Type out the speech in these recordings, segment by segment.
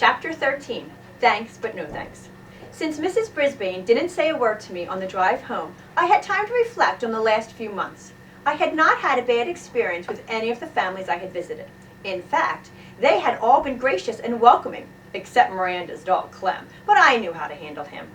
Chapter 13, Thanks but No Thanks. Since Mrs. Brisbane didn't say a word to me on the drive home, I had time to reflect on the last few months. I had not had a bad experience with any of the families I had visited. In fact, they had all been gracious and welcoming, except Miranda's dog Clem, but I knew how to handle him.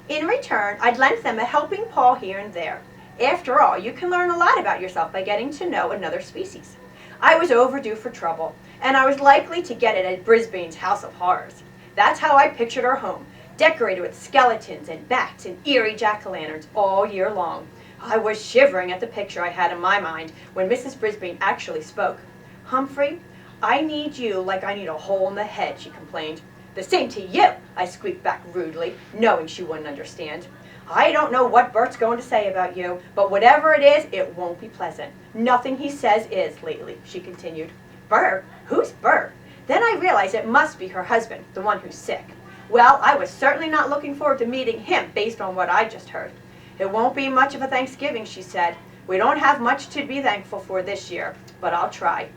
In return, I'd lent them a helping paw here and there. After all, you can learn a lot about yourself by getting to know another species. I was overdue for trouble, and I was likely to get it at Brisbane's House of Horrors. That's how I pictured our home, decorated with skeletons and bats and eerie jack-o'-lanterns all year long. I was shivering at the picture I had in my mind when Mrs. Brisbane actually spoke. "Humphrey, I need you like I need a hole in the head," she complained. "The same to you," I squeaked back rudely, knowing she wouldn't understand. "I don't know what Bert's going to say about you, but whatever it is, it won't be pleasant. Nothing he says is lately," she continued. "Bert? Who's Bert?" Then I realized it must be her husband, the one who's sick. Well, I was certainly not looking forward to meeting him based on what I just heard. "It won't be much of a Thanksgiving," she said. "We don't have much to be thankful for this year, but I'll try."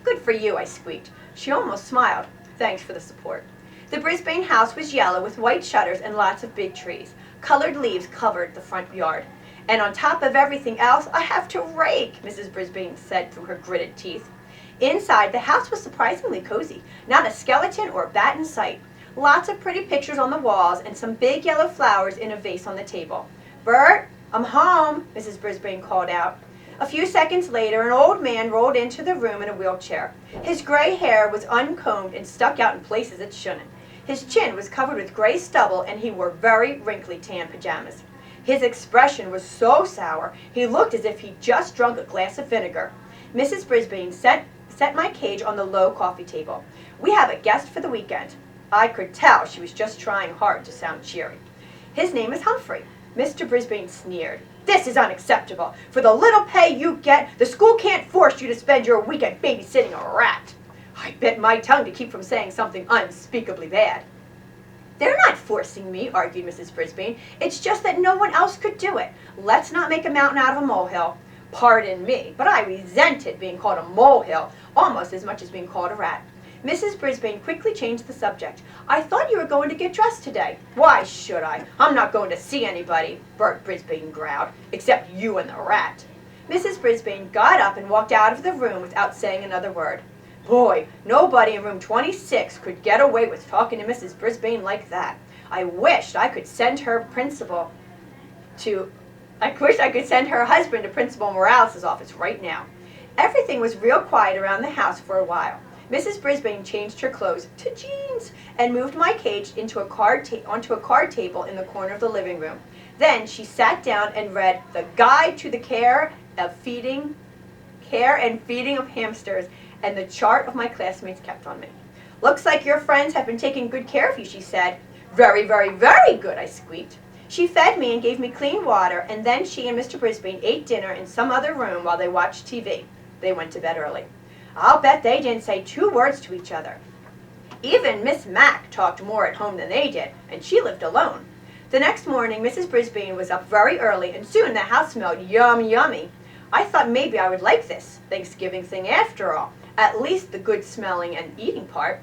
"Good for you," I squeaked. She almost smiled. Thanks for the support. The Brisbane house was yellow with white shutters and lots of big trees. Colored leaves covered the front yard. "And on top of everything else, I have to rake," Mrs. Brisbane said through her gritted teeth. Inside, the house was surprisingly cozy. Not a skeleton or bat in sight. Lots of pretty pictures on the walls and some big yellow flowers in a vase on the table. "Bert, I'm home," Mrs. Brisbane called out. A few seconds later, an old man rolled into the room in a wheelchair. His gray hair was uncombed and stuck out in places it shouldn't. His chin was covered with gray stubble, and he wore very wrinkly tan pajamas. His expression was so sour, he looked as if he'd just drunk a glass of vinegar. Mrs. Brisbane set my cage on the low coffee table. "We have a guest for the weekend." I could tell she was just trying hard to sound cheery. "His name is Humphrey." Mr. Brisbane sneered. "This is unacceptable. For the little pay you get, the school can't force you to spend your weekend babysitting a rat." I bit my tongue to keep from saying something unspeakably bad. "They're not forcing me," argued Mrs. Brisbane. "It's just that no one else could do it. Let's not make a mountain out of a molehill." Pardon me, but I resented being called a molehill almost as much as being called a rat. Mrs. Brisbane quickly changed the subject. "I thought you were going to get dressed today." "Why should I? I'm not going to see anybody," Bert Brisbane growled, "except you and the rat." Mrs. Brisbane got up and walked out of the room without saying another word. Boy, nobody in room 26 could get away with talking to Mrs. Brisbane like that. I wished I could send her husband to Principal Morales' office right now. Everything was real quiet around the house for a while. Mrs. Brisbane changed her clothes to jeans and moved my cage onto a card table in the corner of the living room. Then she sat down and read The Guide to the Care and Feeding of Hamsters, and the chart of my classmates kept on me. "Looks like your friends have been taking good care of you," she said. "Very, very, very good," I squeaked. She fed me and gave me clean water, and then she and Mr. Brisbane ate dinner in some other room while they watched TV. They went to bed early. I'll bet they didn't say 2 words to each other. Even Miss Mack talked more at home than they did, and she lived alone. The next morning, Mrs. Brisbane was up very early, and soon the house smelled yummy. I thought maybe I would like this Thanksgiving thing after all, at least the good smelling and eating part.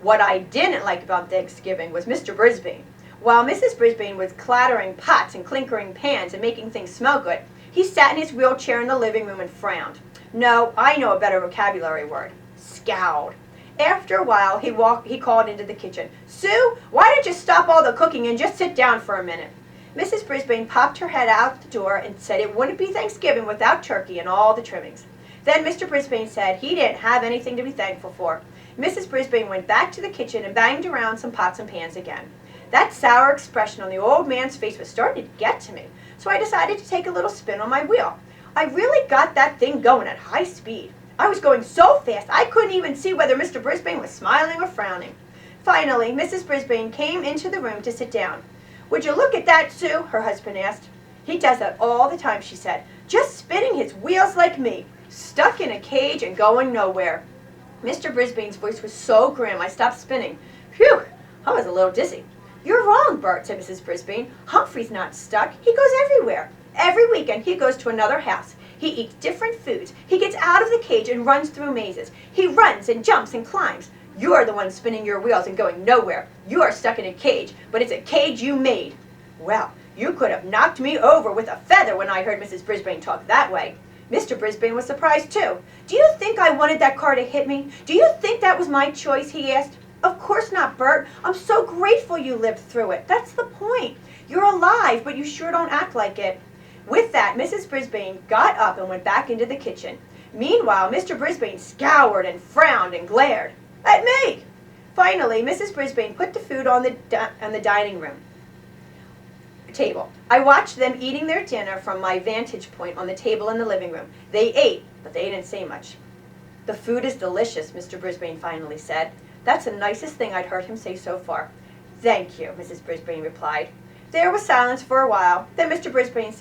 What I didn't like about Thanksgiving was Mr. Brisbane. While Mrs. Brisbane was clattering pots and clinkering pans and making things smell good, he sat in his wheelchair in the living room and frowned. No, I know a better vocabulary word. Scowled. After a while, he called into the kitchen. "Sue, why don't you stop all the cooking and just sit down for a minute?" Mrs. Brisbane popped her head out the door and said it wouldn't be Thanksgiving without turkey and all the trimmings. Then Mr. Brisbane said he didn't have anything to be thankful for. Mrs. Brisbane went back to the kitchen and banged around some pots and pans again. That sour expression on the old man's face was starting to get to me, so I decided to take a little spin on my wheel. I really got that thing going at high speed. I was going so fast I couldn't even see whether Mr. Brisbane was smiling or frowning. Finally, Mrs. Brisbane came into the room to sit down. "Would you look at that, Sue?" her husband asked. "He does that all the time," she said, "just spinning his wheels like me, stuck in a cage and going nowhere." Mr. Brisbane's voice was so grim I stopped spinning. Phew, I was a little dizzy. "You're wrong, Bert," said Mrs. Brisbane. "Humphrey's not stuck. He goes everywhere. Every weekend he goes to another house. He eats different foods. He gets out of the cage and runs through mazes. He runs and jumps and climbs. You're the one spinning your wheels and going nowhere. You are stuck in a cage, but it's a cage you made. Well, you could have knocked me over with a feather when I heard Mrs. Brisbane talk that way. Mr. Brisbane was surprised too. Do you think I wanted that car to hit me? Do you think that was my choice, he asked. Of course not, Bert. I'm so grateful you lived through it. That's the point. You're alive, but you sure don't act like it. With that, Mrs. Brisbane got up and went back into the kitchen. Meanwhile, Mr. Brisbane scoured and frowned and glared at me. Finally, Mrs. Brisbane put the food on the dining room table. I watched them eating their dinner from my vantage point on the table in the living room. They ate, but they didn't say much. The food is delicious, Mr. Brisbane finally said. That's the nicest thing I'd heard him say so far. Thank you, Mrs. Brisbane replied. There was silence for a while. Then Mr. Brisbane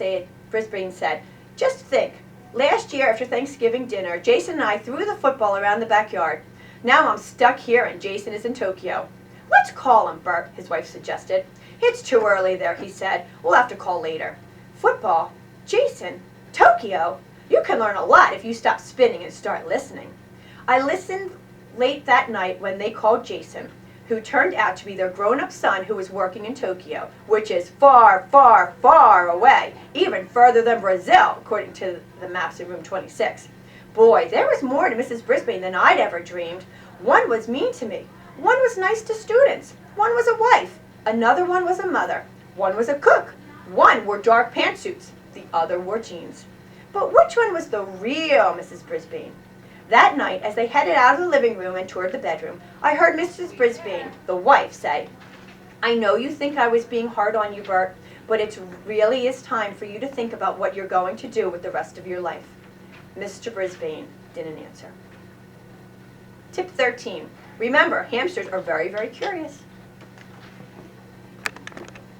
said, just think, last year after Thanksgiving dinner, Jason and I threw the football around the backyard. Now I'm stuck here and Jason is in Tokyo. Let's call him, Bert, his wife suggested. It's too early there, he said. We'll have to call later. Football? Jason? Tokyo? You can learn a lot if you stop spinning and start listening. I listened late that night when they called Jason, who turned out to be their grown-up son who was working in Tokyo, which is far, far, far away, even further than Brazil, according to the maps in room 26. Boy, there was more to Mrs. Brisbane than I'd ever dreamed. One was mean to me. One was nice to students. One was a wife. Another one was a mother. One was a cook. One wore dark pantsuits. The other wore jeans. But which one was the real Mrs. Brisbane? That night, as they headed out of the living room and toward the bedroom, I heard Mrs. Brisbane, the wife, say, I know you think I was being hard on you, Bert, but it really is time for you to think about what you're going to do with the rest of your life. Mr. Brisbane didn't answer. Tip 13. Remember, hamsters are very, very curious.